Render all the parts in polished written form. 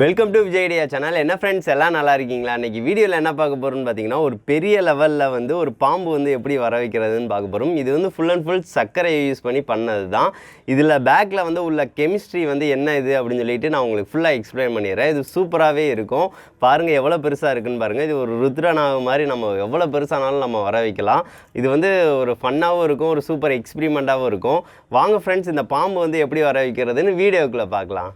Welcome to Vijay channel. என்ன friends எல்லாம் நல்லா இருக்கீங்களா? இன்றைக்கி வீடியோவில் என்ன பார்க்க போகிறோம்னு பார்த்தீங்கன்னா, ஒரு பெரிய லெவலில் வந்து ஒரு பாம்பு வந்து எப்படி வர வைக்கிறதுன்னு பார்க்க போகிறோம். இது வந்து ஃபுல் அண்ட் ஃபுல் சர்க்கரையை யூஸ் பண்ணி பண்ணது தான். இதில் பேக்கில் வந்து உள்ள கெமிஸ்ட்ரி வந்து என்ன இது அப்படின்னு சொல்லிட்டு நான் உங்களுக்கு ஃபுல்லாக எக்ஸ்பிளைன் பண்ணிடுறேன். இது சூப்பராகவே இருக்கும். பாருங்கள் எவ்வளோ பெருசாக இருக்குன்னு பாருங்கள். இது ஒரு ருத்ரநாக மாதிரி நம்ம எவ்வளோ பெருசானாலும் நம்ம வர வைக்கலாம். இது வந்து ஒரு ஃபன்னாகவும் இருக்கும், ஒரு சூப்பர் எக்ஸ்பிரிமெண்ட்டாகவும் இருக்கும். வாங்க ஃப்ரெண்ட்ஸ், இந்த பாம்பு வந்து எப்படி வர வைக்கிறதுன்னு வீடியோக்குள்ளே பார்க்கலாம்.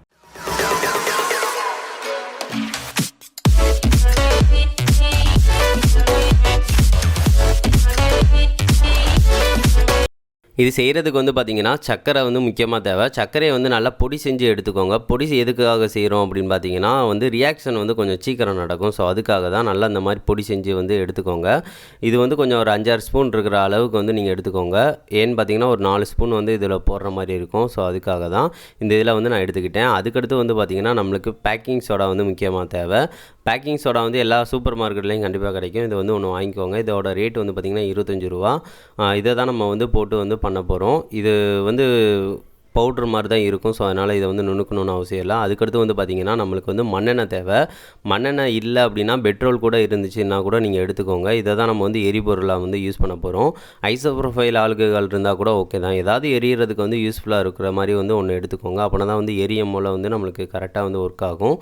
இது செய்கிறதுக்கு வந்து பார்த்திங்கன்னா சர்க்கரை வந்து முக்கியமாக தேவை. சர்க்கரையை வந்து நல்லா பொடி செஞ்சு எடுத்துக்கோங்க. பொடி எதுக்காக செய்கிறோம் அப்படின்னு பார்த்தீங்கன்னா வந்து ரியாக்ஷன் வந்து கொஞ்சம் சீக்கிரம் நடக்கும். ஸோ அதுக்காக தான் நல்லா இந்த மாதிரி பொடி செஞ்சு வந்து எடுத்துக்கோங்க. இது வந்து கொஞ்சம் ஒரு 5-6 ஸ்பூன் இருக்கிற அளவுக்கு வந்து நீங்கள் எடுத்துக்கோங்க. ஏன்னு பார்த்தீங்கன்னா ஒரு 4 ஸ்பூன் வந்து இதில் போடுற மாதிரி இருக்கும். ஸோ அதுக்காக தான் இந்த இதில் வந்து நான் எடுத்துக்கிட்டேன். அதுக்கடுத்து வந்து பார்த்திங்கன்னா நம்மளுக்கு பேக்கிங் சோடா வந்து முக்கியமாக தேவை. பேக்கிங் சோடா வந்து எல்லா சூப்பர் மார்க்கெட்லேயும் கண்டிப்பாக கிடைக்கும். இது வந்து ஒன்று வாங்கிக்கோங்க. இதோட ரேட் வந்து பார்த்திங்கன்னா 25 ரூபா. இதை தான் நம்ம வந்து போட்டு வந்து பண்ண போகிறோம். இது வந்து பவுட்ரு மாதிரி தான் இருக்கும். ஸோ அதனால் இதை வந்து நுணுக்கணும்னு அவசியம் இல்லை. அதுக்கடுத்து வந்து பார்த்திங்கன்னா நம்மளுக்கு வந்து மண்ணெண்ணெய் தேவை. மண்ணெண்ணெய் இல்லை அப்படின்னா பெட்ரோல் கூட இருந்துச்சுன்னா கூட நீங்கள் எடுத்துக்கோங்க. இதை தான் நம்ம வந்து எரிபொருளாக வந்து யூஸ் பண்ண போகிறோம். ஐசோப்ரோஃபைல் ஆல்கஹால் இருந்தால் கூட ஓகே தான். ஏதாவது எரியறதுக்கு வந்து யூஸ்ஃபுல்லாக இருக்கிற மாதிரி வந்து ஒன்று எடுத்துக்கோங்க. அப்படின்னா தான் வந்து எரியும் போல் வந்து நம்மளுக்கு கரெக்டாக வந்து ஒர்க் ஆகும்.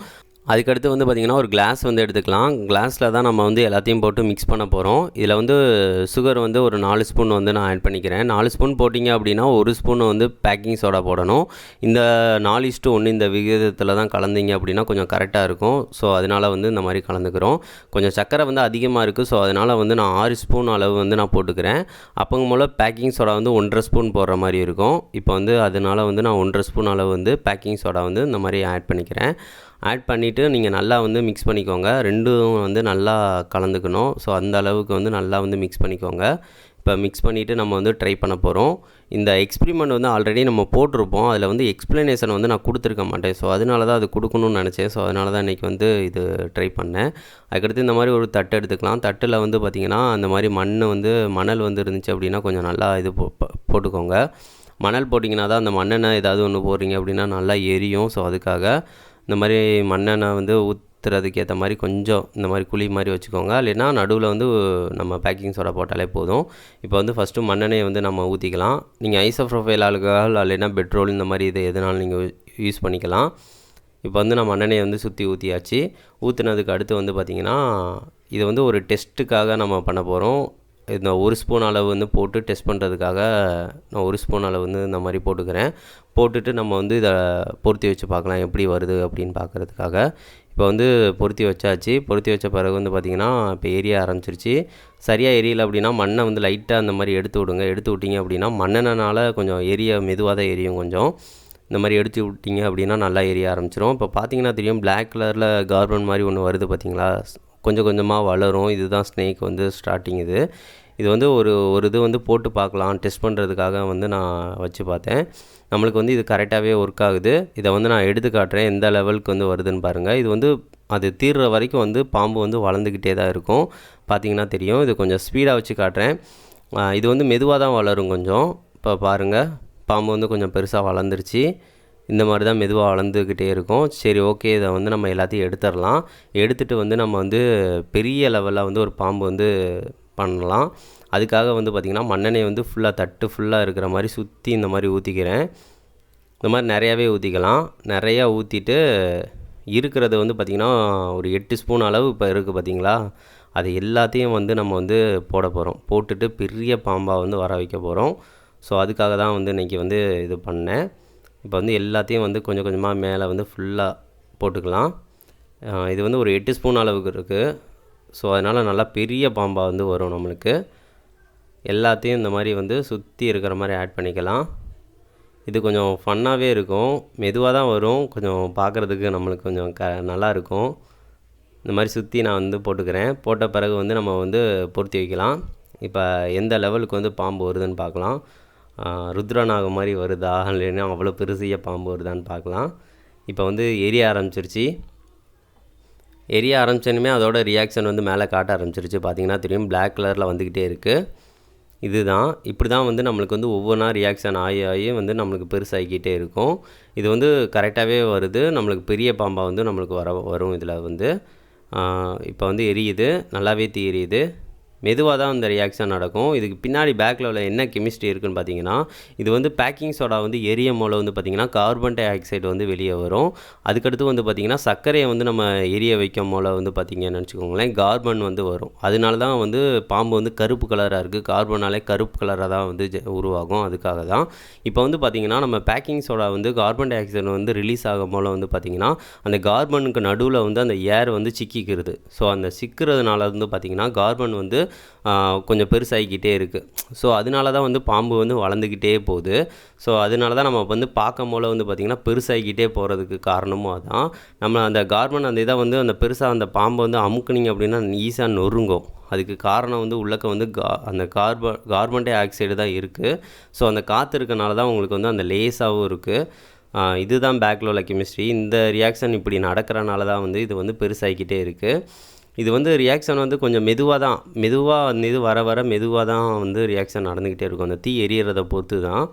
அதுக்கடுத்து வந்து பார்த்திங்கன்னா ஒரு கிளாஸ் வந்து எடுத்துக்கலாம். கிளாஸில் தான் நம்ம வந்து எல்லாத்தையும் போட்டு மிக்ஸ் பண்ண போகிறோம். இதில் வந்து சுகர் வந்து ஒரு 4 ஸ்பூன் வந்து நான் ஆட் பண்ணிக்கிறேன். 4 ஸ்பூன் போட்டிங்க அப்படின்னா 1 ஸ்பூன் வந்து பேக்கிங் சோடா போடணும். இந்த 4:1 இந்த விகிதத்தில் தான் கலந்தீங்க அப்படின்னா கொஞ்சம் கரெக்டாக இருக்கும். ஸோ அதனால் வந்து இந்த மாதிரி கலந்துக்கிறோம். கொஞ்சம் சர்க்கரை வந்து அதிகமாக இருக்குது. ஸோ அதனால் வந்து நான் 6 ஸ்பூன் அளவு வந்து நான் போட்டுக்கிறேன். அப்போங்க போல் பேக்கிங் சோடா வந்து 1.5 ஸ்பூன் போடுற மாதிரி இருக்கும். இப்போ வந்து அதனால் வந்து நான் 1.5 ஸ்பூன் அளவு வந்து பேக்கிங் சோடா வந்து இந்த மாதிரி ஆட் பண்ணிக்கிறேன். ஆட் பண்ணிவிட்டு நீங்கள் நல்லா வந்து மிக்ஸ் பண்ணிக்கோங்க. ரெண்டும் வந்து நல்லா கலந்துக்கணும். ஸோ அந்த அளவுக்கு வந்து நல்லா வந்து மிக்ஸ் பண்ணிக்கோங்க. இப்போ மிக்ஸ் பண்ணிவிட்டு நம்ம வந்து ட்ரை பண்ண போகிறோம். இந்த எக்ஸ்பிரிமெண்ட் வந்து ஆல்ரெடி நம்ம போட்டிருப்போம். அதில் வந்து எக்ஸ்ப்ளனேஷன் வந்து நான் கொடுத்துருக்க மாட்டேன். ஸோ அதனால தான் அது கொடுக்கணும்னு நினச்சேன். ஸோ அதனால தான் இன்றைக்கி வந்து இது ட்ரை பண்ணேன். அதுக்கடுத்து இந்த மாதிரி ஒரு தட்டு எடுத்துக்கலாம். தட்டில் வந்து பார்த்திங்கன்னா அந்த மாதிரி மணல் வந்து இருந்துச்சு அப்படின்னா கொஞ்சம் நல்லா இது போட்டுக்கோங்க. மணல் போட்டிங்கன்னா தான் அந்த மண்ணெண்ணெய் ஏதாவது ஒன்று போடுறீங்க அப்படின்னா நல்லா எரியும். ஸோ அதுக்காக இந்த மாதிரி மண்ணெண்ணெய் வந்து ஊற்றுறதுக்கு ஏற்ற மாதிரி கொஞ்சம் இந்த மாதிரி குழி மாதிரி வச்சுக்கோங்க. இல்லைன்னா நடுவில் வந்து நம்ம பேக்கிங் சோடா போட்டாலே போதும். இப்போ வந்து ஃபஸ்ட்டு மண்ணெண்ணெயை வந்து நம்ம ஊற்றிக்கலாம். நீங்கள் ஐசோப்ரோஃபைல் ஆல்கஹால் இல்லைன்னா பெட்ரோல் இந்த மாதிரி இது எதனாலும் நீங்கள் யூஸ் பண்ணிக்கலாம். இப்போ வந்து நான் மண்ணெண்ணெயை வந்து சுற்றி ஊற்றியாச்சு. ஊற்றுனதுக்கு அடுத்து வந்து பார்த்திங்கன்னா இதை வந்து ஒரு டெஸ்ட்டுக்காக நம்ம பண்ண போகிறோம். இந்த 1 ஸ்பூன் அளவு வந்து போட்டு டெஸ்ட் பண்ணுறதுக்காக நான் 1 ஸ்பூன் அளவு வந்து இந்த மாதிரி போட்டுக்கிறேன். போட்டுட்டு நம்ம வந்து இதை பொருத்தி வச்சு பார்க்கலாம் எப்படி வருது அப்படின்னு பார்க்குறதுக்காக. இப்போ வந்து பொருத்தி வச்சாச்சு. பொருத்தி வச்ச பிறகு வந்து பார்த்திங்கன்னா இப்போ எரிய ஆரம்பிச்சிருச்சு. சரியாக எரியலை அப்படின்னா மண்ணை வந்து லைட்டாக அந்த மாதிரி எடுத்து விடுங்க. எடுத்து விட்டிங்க அப்படின்னா மண்ணெண்ணனால கொஞ்சம் மெதுவாக தான் எரியும். கொஞ்சம் இந்த மாதிரி எடுத்து விட்டிங்க அப்படின்னா நல்லா எரிய ஆரம்பிச்சிடும். இப்போ பார்த்திங்கன்னா தெரியும் பிளாக் கலரில் கார்பன் மாதிரி ஒன்று வருது பார்த்திங்களா? கொஞ்சம் கொஞ்சமாக வளரும். இதுதான் ஸ்னேக் வந்து ஸ்டார்டிங். இது வந்து ஒரு இது வந்து போட்டு பார்க்கலாம் டெஸ்ட் பண்ணுறதுக்காக வந்து நான் வச்சு பார்த்தேன். நம்மளுக்கு வந்து இது கரெக்டாகவே ஒர்க் ஆகுது. இதை வந்து நான் எடுத்து காட்டுறேன் எந்த லெவலுக்கு வந்து வருதுன்னு பாருங்கள். இது வந்து அது தீர்ற வரைக்கும் வந்து பாம்பு வந்து வளர்ந்துக்கிட்டே தான் இருக்கும். பார்த்திங்கன்னா தெரியும். இது கொஞ்சம் ஸ்பீடாக வச்சு காட்டுறேன். இது வந்து மெதுவாக தான் வளரும் கொஞ்சம். இப்போ பாருங்கள் பாம்பு வந்து கொஞ்சம் பெருசாக வளர்ந்துருச்சு. இந்த மாதிரி தான் மெதுவாக வளர்ந்துக்கிட்டே இருக்கும். சரி ஓகே, இதை வந்து நம்ம எல்லாத்தையும் எடுத்துடலாம். எடுத்துகிட்டு வந்து நம்ம வந்து பெரிய லெவலில் வந்து ஒரு பாம்பு வந்து பண்ணலாம். அதுக்காக வந்து பார்த்திங்கன்னா மண்ணெண்ணெய் வந்து தட்டு ஃபுல்லாக இருக்கிற மாதிரி சுற்றி இந்த மாதிரி ஊற்றிக்கிறேன். இந்த மாதிரி நிறையாவே ஊற்றிக்கலாம். நிறையா ஊற்றிட்டு இருக்கிறத வந்து பார்த்திங்கன்னா ஒரு 8 ஸ்பூன் அளவு இப்போ இருக்குது பார்த்திங்களா? அது எல்லாத்தையும் வந்து நம்ம வந்து போட போகிறோம். போட்டுட்டு பெரிய பாம்பாக வந்து வர வைக்க போகிறோம். ஸோ அதுக்காக தான் வந்து இன்றைக்கி வந்து இது பண்ணேன். இப்போ வந்து எல்லாத்தையும் வந்து கொஞ்சம் கொஞ்சமாக மேலே வந்து ஃபுல்லாக போட்டுக்கலாம். இது வந்து ஒரு 8 ஸ்பூன் அளவுக்கு இருக்குது. ஸோ அதனால் நல்லா பெரிய பாம்பாக வந்து வரும் நம்மளுக்கு. எல்லாத்தையும் இந்த மாதிரி வந்து சுற்றி இருக்கிற மாதிரி ஆட் பண்ணிக்கலாம். இது கொஞ்சம் ஃபன்னாகவே இருக்கும். மெதுவாக தான் வரும். கொஞ்சம் பார்க்குறதுக்கு நம்மளுக்கு கொஞ்சம் நல்லா இருக்கும். இந்த மாதிரி சுற்றி நான் வந்து போட்டுக்கிறேன். போட்ட பிறகு வந்து நம்ம வந்து பொருத்தி வைக்கலாம். இப்போ எந்த லெவலுக்கு வந்து பாம்பு வருதுன்னு பார்க்கலாம். ருத்ரநாக மாதிரி வருதா இல்லைன்னா அவ்வளோ பெருசிய பாம்பு வருதான்னு பார்க்கலாம். இப்போ வந்து எரிய ஆரம்பிச்சிருச்சு. எரிய ஆரம்பிச்சோன்னே அதோட ரியாக்ஷன் வந்து மேலே காட்ட ஆரம்பிச்சிருச்சு. பார்த்திங்கன்னா தெரியும் பிளாக் கலரில் வந்துக்கிட்டே இருக்குது. இதுதான் இப்படி தான் வந்து நம்மளுக்கு வந்து ஒவ்வொன்றா ரியாக்ஷன் ஆகி ஆகி வந்து நம்மளுக்கு பெருசாகிக்கிட்டே இருக்கும். இது வந்து கரெக்டாகவே வருது. நம்மளுக்கு பெரிய பாம்பா வந்து நம்மளுக்கு வரும் இதில் வந்து. இப்போ வந்து எரியுது, நல்லாவே தீ எரியுது. மெதுவாக தான் இந்த ரியாக்ஷன் நடக்கும். இதுக்கு பின்னாடி பேக்கில் உள்ள என்ன கெமிஸ்ட்ரி இருக்குதுன்னு பார்த்தீங்கன்னா, இது வந்து பேக்கிங் சோடா வந்து எரியும் போல வந்து பார்த்திங்கன்னா கார்பன் டை ஆக்சைடு வந்து வெளியே வரும். அதுக்கடுத்து வந்து பார்த்திங்கன்னா சர்க்கரையை வந்து நம்ம எரிய வைக்கும் போல வந்து பார்த்திங்கன்னு வச்சுக்கோங்களேன் கார்பன் வந்து வரும். அதனால தான் வந்து பாம்பு வந்து கருப்பு கலராக இருக்குது. கார்பனாலே கருப்பு கலராக தான் வந்து உருவாகும். அதுக்காக தான் இப்போ வந்து பார்த்திங்கன்னா நம்ம பேக்கிங் சோடா வந்து கார்பன் டை ஆக்சைடு வந்து ரிலீஸ் ஆகும் போல வந்து பார்த்திங்கன்னா அந்த கார்பனுக்கு நடுவில் வந்து அந்த ஏர் வந்து சிக்கிக்கிறது. ஸோ அந்த சிக்கிறதுனால வந்து பார்த்திங்கன்னா கார்பன் வந்து கொஞ்சம் பெருசாகிக்கிட்டே இருக்குது. ஸோ அதனால தான் வந்து பாம்பு வந்து வளர்ந்துக்கிட்டே போகுது. ஸோ அதனால தான் நம்ம வந்து பார்க்கும் போல் வந்து பார்த்திங்கன்னா பெருசாகிக்கிட்டே போகிறதுக்கு காரணமும் அதான். நம்ம அந்த கார்பன் அந்த இதை வந்து அந்த பெருசாக அந்த பாம்பை வந்து அமுக்குனிங்க அப்படின்னா ஈஸியாக நொறுங்கும். அதுக்கு காரணம் வந்து உள்ளக்க வந்து அந்த கார்பன் டை ஆக்சைடு தான் இருக்குது. ஸோ அந்த காற்று இருக்கனால தான் உங்களுக்கு வந்து அந்த லேஸாகவும் இருக்குது. இதுதான் பேக்கில் உள்ள கெமிஸ்ட்ரி. இந்த ரியாக்ஷன் இப்படி நடக்கிறனால தான் வந்து இது வந்து பெருசாகிக்கிட்டே இருக்குது. இது வந்து ரியாக்ஷன் வந்து கொஞ்சம் மெதுவாக இது வர வர மெதுவாக தான் வந்து ரியாக்ஷன் நடந்துக்கிட்டே இருக்கும். அந்த தீ எரியறதை பொறுத்து தான்,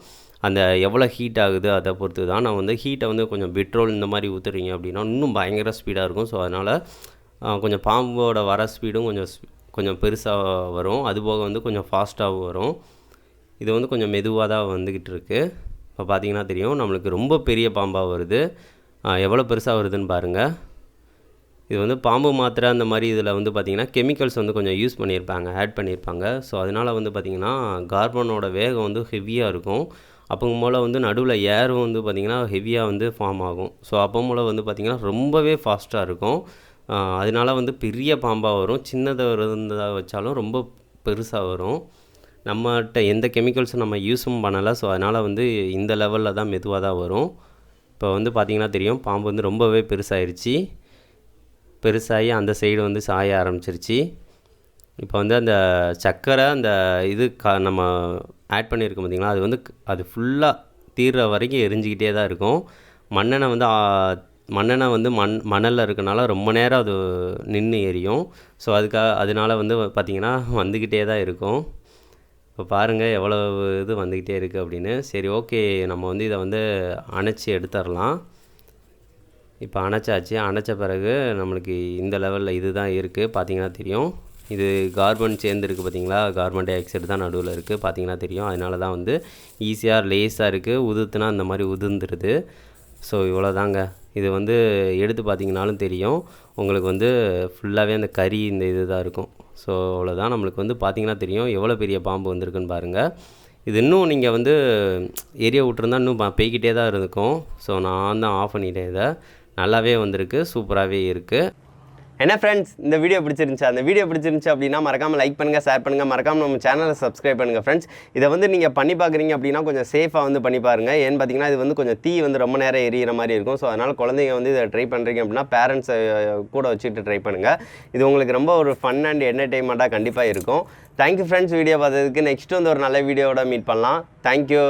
அந்த எவ்வளோ ஹீட் ஆகுது அதை பொறுத்து தான். நான் வந்து ஹீட்டை வந்து கொஞ்சம் பெட்ரோல் இந்த மாதிரி ஊற்றுறீங்க அப்படின்னா இன்னும் பயங்கர ஸ்பீடாக இருக்கும். ஸோ அதனால் கொஞ்சம் பாம்போட வர ஸ்பீடும் கொஞ்சம் பெருசாக வரும். அதுபோக வந்து கொஞ்சம் ஃபாஸ்ட்டாகவும் வரும். இது வந்து கொஞ்சம் மெதுவாக தான் வந்துக்கிட்டு இருக்குது. இப்போ பார்த்திங்கன்னா தெரியும் நம்மளுக்கு ரொம்ப பெரிய பாம்பாக வருது. எவ்வளோ பெருசாக வருதுன்னு பாருங்கள். இது வந்து பாம்பு மாத்திரை அந்த மாதிரி இதில் வந்து பார்த்திங்கன்னா கெமிக்கல்ஸ் வந்து கொஞ்சம் யூஸ் பண்ணியிருப்பாங்க, ஆட் பண்ணியிருப்பாங்க. ஸோ அதனால் வந்து பார்த்திங்கன்னா கார்பனோட வேகம் வந்து ஹெவியாக இருக்கும். அப்போங்கும் போல் வந்து நடுவில் ஏரும் வந்து பார்த்திங்கன்னா ஹெவியாக வந்து ஃபார்ம் ஆகும். ஸோ அப்போ போல் வந்து பார்த்திங்கன்னா ரொம்பவே ஃபாஸ்ட்டாக இருக்கும். அதனால வந்து பெரிய பாம்பாக வரும். சின்னதாக இருந்ததாக வச்சாலும் ரொம்ப பெருசாக வரும். நம்மகிட்ட எந்த கெமிக்கல்ஸும் நம்ம யூஸும் பண்ணலை. ஸோ அதனால் வந்து இந்த லெவலில் தான் மெதுவாக தான் வரும். இப்போ வந்து பார்த்திங்கன்னா தெரியும் பாம்பு வந்து ரொம்பவே பெருசாகி அந்த சைடு வந்து சாய ஆரம்பிச்சிருச்சு. இப்போ வந்து அந்த சர்க்கரை அந்த இது நம்ம ஆட் பண்ணியிருக்கோம் பார்த்திங்களா, அது வந்து அது ஃபுல்லாக தீர்ற வரைக்கும் எரிஞ்சிக்கிட்டே தான் இருக்கும். மண்ணெண்ணெய் வந்து மணலில் இருக்கனால ரொம்ப நேரம் அது நின்று எரியும். ஸோ அதனால வந்து பார்த்திங்கன்னா வந்துக்கிட்டே தான் இருக்கும். இப்போ பாருங்கள் எவ்வளோ இது வந்துக்கிட்டே இருக்குது அப்படின்னு. சரி, ஓகே, நம்ம வந்து இதை வந்து அணைச்சி எடுத்துடலாம். இப்போ அணைச்ச பிறகு நம்மளுக்கு இந்த லெவலில் இது தான் இருக்குது. பார்த்திங்கன்னா தெரியும் இது கார்பன் சேர்ந்துருக்கு பார்த்திங்களா, கார்பன் டை ஆக்சைடு தான் நடுவில் இருக்குது. பார்த்திங்கன்னா தெரியும். அதனால தான் வந்து ஈஸியாக லேஸாக இருக்குது. உதுத்துனா அந்த மாதிரி உதிர்ந்துருது. ஸோ இவ்வளோ தாங்க. இது வந்து எடுத்து பார்த்திங்கனாலும் தெரியும் உங்களுக்கு வந்து ஃபுல்லாகவே அந்த கறி இந்த இது தான் இருக்கும். ஸோ அவ்வளோதான். நம்மளுக்கு வந்து பார்த்திங்கன்னா தெரியும் எவ்வளோ பெரிய பாம்பு வந்திருக்குன்னு பாருங்கள். இது இன்னும் நீங்கள் வந்து எரிய விட்டுருந்தா இன்னும் போய்கிட்டே தான் இருக்கும். ஸோ நான் தான் ஆஃப் பண்ணிட்டேன். இதை நல்லாவே வந்திருக்கு, சூப்பராகவே இருக்குது. என்ன ஃப்ரெண்ட்ஸ், இந்த வீடியோ பிடிச்சிருந்துச்சு அப்படின்னா மறக்காமல் லைக் பண்ணுங்கள், ஷேர் பண்ணுங்கள், மறக்காமல் நம்ம சேனலை சப்ஸ்கிரைப் பண்ணுங்கள் ஃப்ரெண்ட்ஸ். இதை வந்து நீங்கள் பண்ணி பார்க்குறீங்க அப்படின்னா கொஞ்சம் சேஃபாக வந்து பண்ணி பாருங்கள். ஏன்னு பார்த்தீங்கன்னா இது வந்து கொஞ்சம் தீ வந்து ரொம்ப நேரம் எரியிற மாதிரி இருக்கும். ஸோ அதனால் குழந்தைங்க வந்து இதை ட்ரை பண்ணுறீங்க அப்படின்னா பேரண்ட்ஸை கூட வச்சுட்டு ட்ரை பண்ணுங்கள். இது உங்களுக்கு ரொம்ப ஒரு ஃபன் அண்ட் என்டர்டெயின்மெண்ட்டாக கண்டிப்பாக இருக்கும். தேங்க்யூ ஃப்ரெண்ட்ஸ், வீடியோ பார்த்ததுக்கு. நெக்ஸ்ட்டு வந்து ஒரு நல்ல வீடியோவோட மீட் பண்ணலாம். தேங்க்யூ.